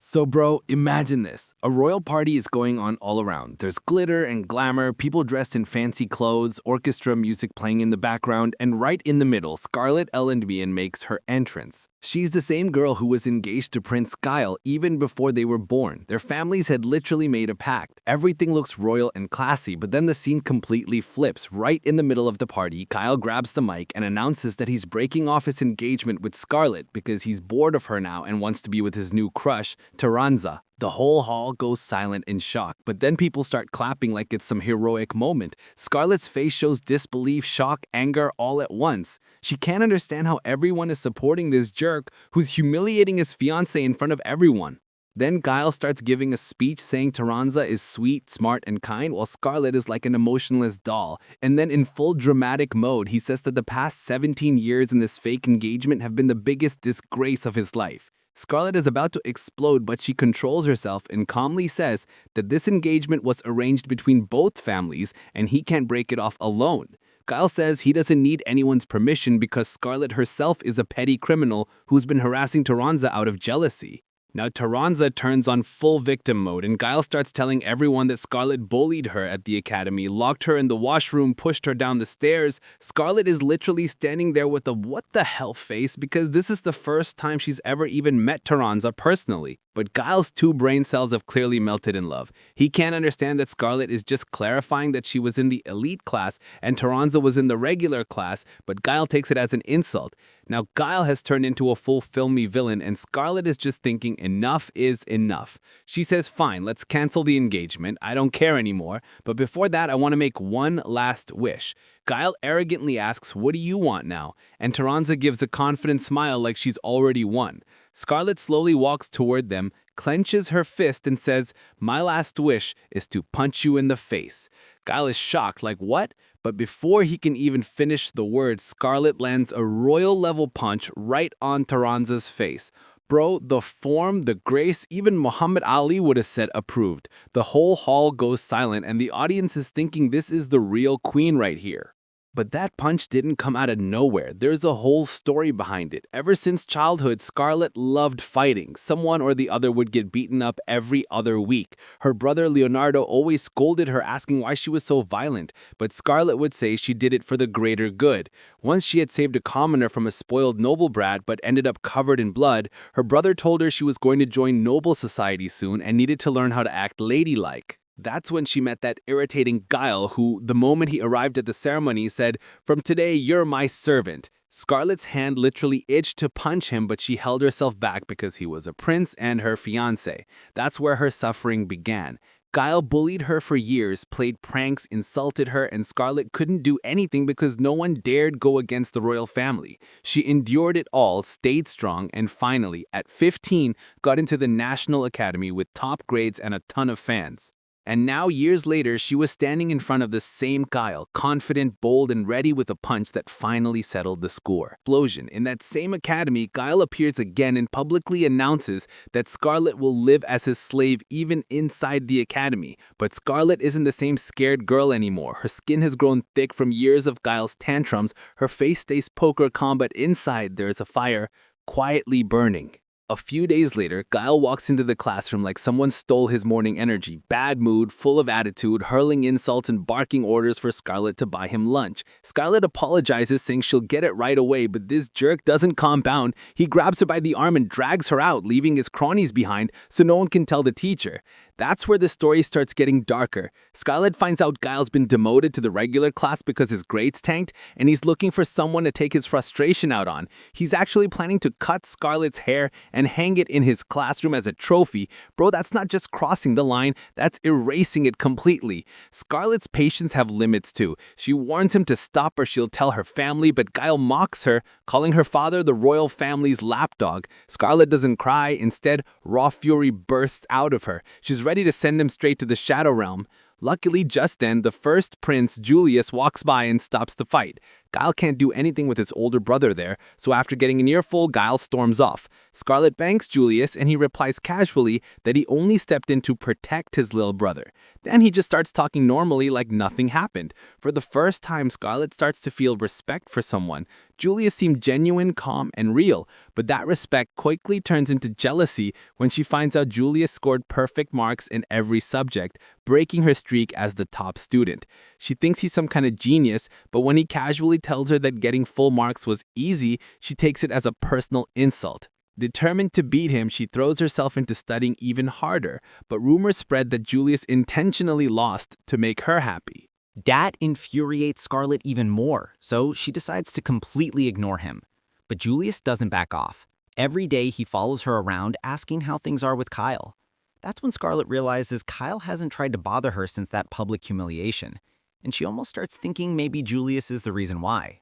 So bro, imagine this. A royal party is going on all around. There's glitter and glamour, people dressed in fancy clothes, orchestra music playing in the background, and right in the middle, Scarlett Ellen makes her entrance. She's the same girl who was engaged to Prince Kyle even before they were born. Their families had literally made a pact. Everything looks royal and classy, but then the scene completely flips. Right in the middle of the party, Kyle grabs the mic and announces that he's breaking off his engagement with Scarlett because he's bored of her now and wants to be with his new crush, Taranza. The whole hall goes silent in shock, but then people start clapping like it's some heroic moment. Scarlett's face shows disbelief, shock, anger all at once. She can't understand how everyone is supporting this jerk who's humiliating his fiancée in front of everyone. Then Kyle starts giving a speech saying Taranza is sweet, smart, and kind, while Scarlett is like an emotionless doll. And then in full dramatic mode, he says that the past 17 years in this fake engagement have been the biggest disgrace of his life. Scarlett is about to explode, but she controls herself and calmly says that this engagement was arranged between both families and he can't break it off alone. Kyle says he doesn't need anyone's permission because Scarlett herself is a petty criminal who's been harassing Taranza out of jealousy. Now Taranza turns on full victim mode and Kyle starts telling everyone that Scarlett bullied her at the academy, locked her in the washroom, pushed her down the stairs. Scarlett is literally standing there with a what the hell face because this is the first time she's ever even met Taranza personally. But Kyle's two brain cells have clearly melted in love. He can't understand that Scarlett is just clarifying that she was in the elite class and Taranza was in the regular class, but Kyle takes it as an insult. Now Kyle has turned into a full filmy villain and Scarlett is just thinking enough is enough. She says, fine, let's cancel the engagement. I don't care anymore. But before that, I want to make one last wish. Kyle arrogantly asks, what do you want now? And Taranza gives a confident smile like she's already won. Scarlett slowly walks toward them, clenches her fist and says, my last wish is to punch you in the face. Kyle is shocked, like what? But before he can even finish the word, Scarlett lands a royal-level punch right on Taranza's face. Bro, the form, the grace, even Muhammad Ali would have said approved. The whole hall goes silent and the audience is thinking this is the real queen right here. But that punch didn't come out of nowhere. There's a whole story behind it. Ever since childhood, Scarlett loved fighting. Someone or the other would get beaten up every other week. Her brother Leonardo always scolded her, asking why she was so violent, but Scarlett would say she did it for the greater good. Once she had saved a commoner from a spoiled noble brat but ended up covered in blood, her brother told her she was going to join noble society soon and needed to learn how to act ladylike. That's when she met that irritating Kyle who, the moment he arrived at the ceremony, said, from today, you're my servant. Scarlett's hand literally itched to punch him, but she held herself back because he was a prince and her fiancé. That's where her suffering began. Kyle bullied her for years, played pranks, insulted her, and Scarlett couldn't do anything because no one dared go against the royal family. She endured it all, stayed strong, and finally, at 15, got into the National Academy with top grades and a ton of fans. And now, years later, she was standing in front of the same Kyle, confident, bold, and ready with a punch that finally settled the score. Explosion. In that same academy, Kyle appears again and publicly announces that Scarlett will live as his slave even inside the academy. But Scarlett isn't the same scared girl anymore. Her skin has grown thick from years of Kyle's tantrums. Her face stays poker calm, but inside there is a fire quietly burning. A few days later, Kyle walks into the classroom like someone stole his morning energy, bad mood, full of attitude, hurling insults and barking orders for Scarlett to buy him lunch. Scarlett apologizes, saying she'll get it right away, but this jerk doesn't calm down. He grabs her by the arm and drags her out, leaving his cronies behind so no one can tell the teacher. That's where the story starts getting darker. Scarlett finds out Kyle's been demoted to the regular class because his grades tanked, and he's looking for someone to take his frustration out on. He's actually planning to cut Scarlett's hair and hang it in his classroom as a trophy. Bro, that's not just crossing the line, that's erasing it completely. Scarlett's patience have limits too. She warns him to stop or she'll tell her family, but Kyle mocks her, calling her father the royal family's lapdog. Scarlett doesn't cry. Instead, raw fury bursts out of her. She's ready to send him straight to the Shadow Realm. Luckily, just then, the first prince, Julius, walks by and stops the fight. Guile can't do anything with his older brother there, so after getting an earful, Guile storms off. Scarlet thanks Julius, and he replies casually that he only stepped in to protect his little brother. Then he just starts talking normally like nothing happened. For the first time, Scarlet starts to feel respect for someone. Julius seemed genuine, calm, and real, but that respect quickly turns into jealousy when she finds out Julius scored perfect marks in every subject, breaking her streak as the top student. She thinks he's some kind of genius, but when he casually tells her that getting full marks was easy, she takes it as a personal insult. Determined to beat him, she throws herself into studying even harder, but rumors spread that Julius intentionally lost to make her happy. That infuriates Scarlet even more, so she decides to completely ignore him. But Julius doesn't back off. Every day he follows her around asking how things are with Kyle. That's when Scarlet realizes Kyle hasn't tried to bother her since that public humiliation, and she almost starts thinking maybe Julius is the reason why.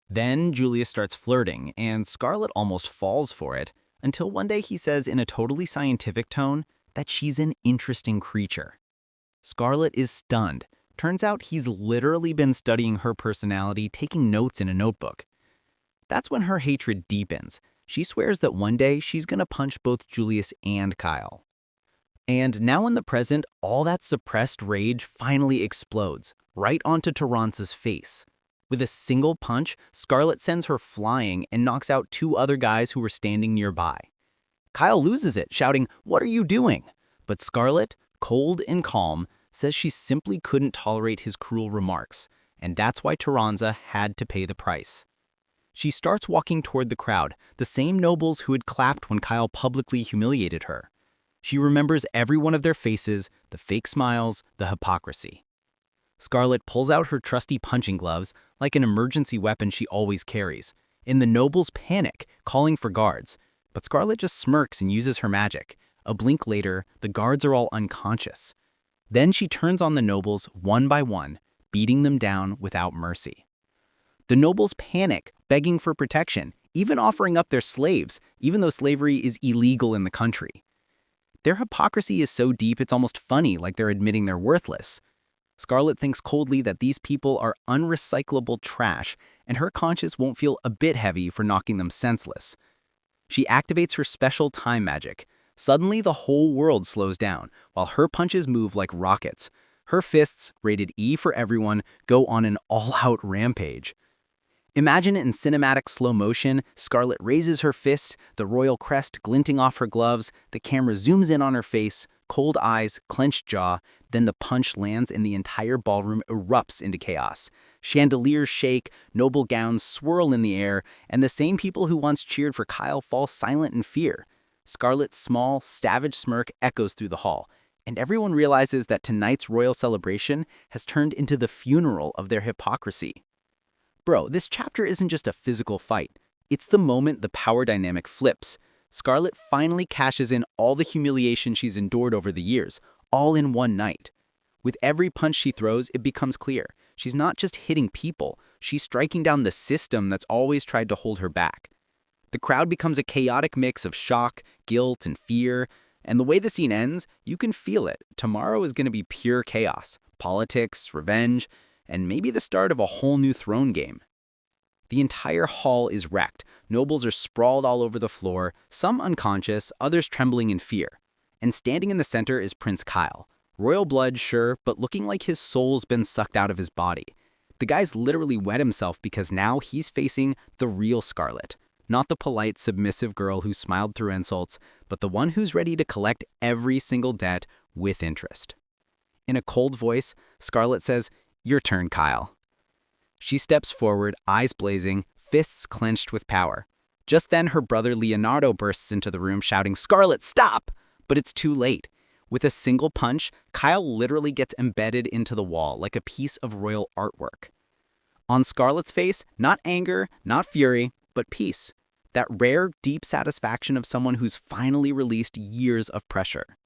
Then Julius starts flirting, and Scarlet almost falls for it, until one day he says in a totally scientific tone that she's an interesting creature. Scarlet is stunned. Turns out he's literally been studying her personality, taking notes in a notebook. That's when her hatred deepens. She swears that one day she's gonna punch both Julius and Kyle. And now in the present, all that suppressed rage finally explodes, right onto Terrance's face. With a single punch, Scarlet sends her flying and knocks out two other guys who were standing nearby. Kyle loses it, shouting, "What are you doing?" But Scarlet, cold and calm, says she simply couldn't tolerate his cruel remarks, and that's why Terrance had to pay the price. She starts walking toward the crowd, the same nobles who had clapped when Kyle publicly humiliated her. She remembers every one of their faces, the fake smiles, the hypocrisy. Scarlet pulls out her trusty punching gloves, like an emergency weapon she always carries, and the nobles panic, calling for guards. But Scarlet just smirks and uses her magic. A blink later, the guards are all unconscious. Then she turns on the nobles one by one, beating them down without mercy. The nobles panic, begging for protection, even offering up their slaves, even though slavery is illegal in the country. Their hypocrisy is so deep it's almost funny, like they're admitting they're worthless. Scarlet thinks coldly that these people are unrecyclable trash, and her conscience won't feel a bit heavy for knocking them senseless. She activates her special time magic. Suddenly, the whole world slows down, while her punches move like rockets. Her fists, rated E for everyone, go on an all-out rampage. Imagine it in cinematic slow motion. Scarlet raises her fist, the royal crest glinting off her gloves, the camera zooms in on her face, cold eyes, clenched jaw, then the punch lands and the entire ballroom erupts into chaos. Chandeliers shake, noble gowns swirl in the air, and the same people who once cheered for Kyle fall silent in fear. Scarlet's small, savage smirk echoes through the hall, and everyone realizes that tonight's royal celebration has turned into the funeral of their hypocrisy. Bro, this chapter isn't just a physical fight. It's the moment the power dynamic flips. Scarlet finally cashes in all the humiliation she's endured over the years, all in one night. With every punch she throws, it becomes clear. She's not just hitting people, she's striking down the system that's always tried to hold her back. The crowd becomes a chaotic mix of shock, guilt, and fear, and the way the scene ends, you can feel it. Tomorrow is going to be pure chaos, politics, revenge, and maybe the start of a whole new throne game. The entire hall is wrecked. Nobles are sprawled all over the floor, some unconscious, others trembling in fear. And standing in the center is Prince Kyle. Royal blood, sure, but looking like his soul's been sucked out of his body. The guy's literally wet himself because now he's facing the real Scarlet. Not the polite, submissive girl who smiled through insults, but the one who's ready to collect every single debt with interest. In a cold voice, Scarlet says, "Your turn, Kyle." She steps forward, eyes blazing, fists clenched with power. Just then, her brother Leonardo bursts into the room shouting, "Scarlet, stop!" But it's too late. With a single punch, Kyle literally gets embedded into the wall like a piece of royal artwork. On Scarlet's face, not anger, not fury, but peace. That rare, deep satisfaction of someone who's finally released years of pressure.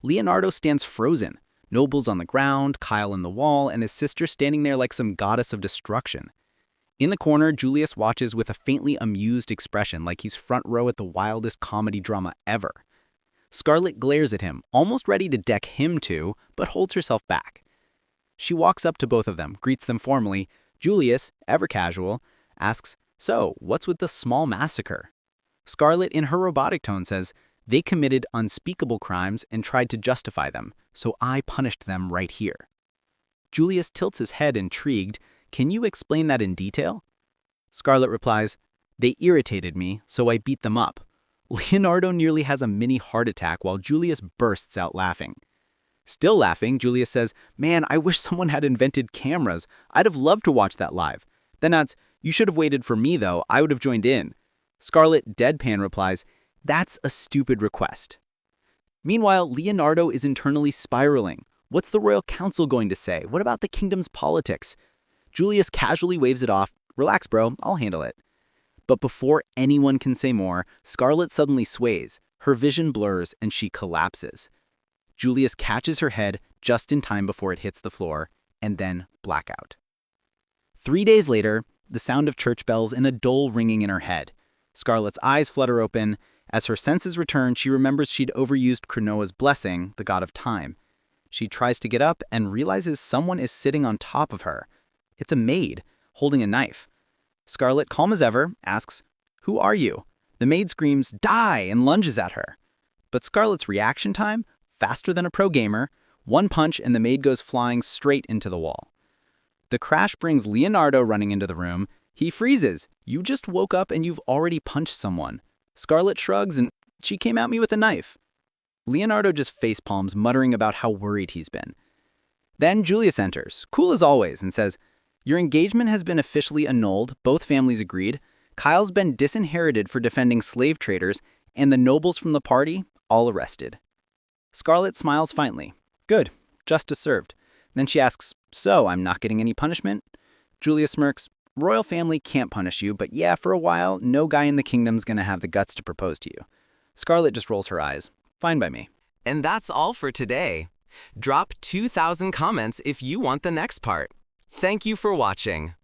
Leonardo stands frozen. Nobles on the ground, Kyle in the wall, and his sister standing there like some goddess of destruction. In the corner, Julius watches with a faintly amused expression like he's front row at the wildest comedy drama ever. Scarlet glares at him, almost ready to deck him too, but holds herself back. She walks up to both of them, greets them formally. Julius, ever casual, asks, "So, what's with the small massacre?" Scarlet, in her robotic tone, says, "They committed unspeakable crimes and tried to justify them, so I punished them right here." Julius tilts his head, intrigued. "Can you explain that in detail?" Scarlet replies, "They irritated me, so I beat them up." Leonardo nearly has a mini heart attack while Julius bursts out laughing. Still laughing, Julius says, "Man, I wish someone had invented cameras. I'd have loved to watch that live." Then adds, "You should have waited for me, though. I would have joined in." Scarlet, deadpan, replies, "That's a stupid request." Meanwhile, Leonardo is internally spiraling. What's the royal council going to say? What about the kingdom's politics? Julius casually waves it off. "Relax, bro. I'll handle it." But before anyone can say more, Scarlet suddenly sways. Her vision blurs and she collapses. Julius catches her head just in time before it hits the floor, and then blackout. 3 days later, the sound of church bells and a dull ringing in her head. Scarlet's eyes flutter open. As her senses return, she remembers she'd overused Cronoa's blessing, the god of time. She tries to get up and realizes someone is sitting on top of her. It's a maid, holding a knife. Scarlet, calm as ever, asks, "Who are you?" The maid screams, "Die!" and lunges at her. But Scarlet's reaction time? Faster than a pro gamer. One punch and the maid goes flying straight into the wall. The crash brings Leonardo running into the room. He freezes. "You just woke up and you've already punched someone." Scarlet shrugs and, "She came at me with a knife." Leonardo just facepalms, muttering about how worried he's been. Then Julius enters, cool as always, and says, "Your engagement has been officially annulled. Both families agreed. Kyle's been disinherited for defending slave traders, and the nobles from the party all arrested." Scarlet smiles faintly. "Good. Justice served." Then she asks, "So, I'm not getting any punishment?" Julius smirks, "Royal family can't punish you, but yeah, for a while, no guy in the kingdom's gonna have the guts to propose to you." Scarlet just rolls her eyes. "Fine by me." And that's all for today. Drop 2,000 comments if you want the next part. Thank you for watching.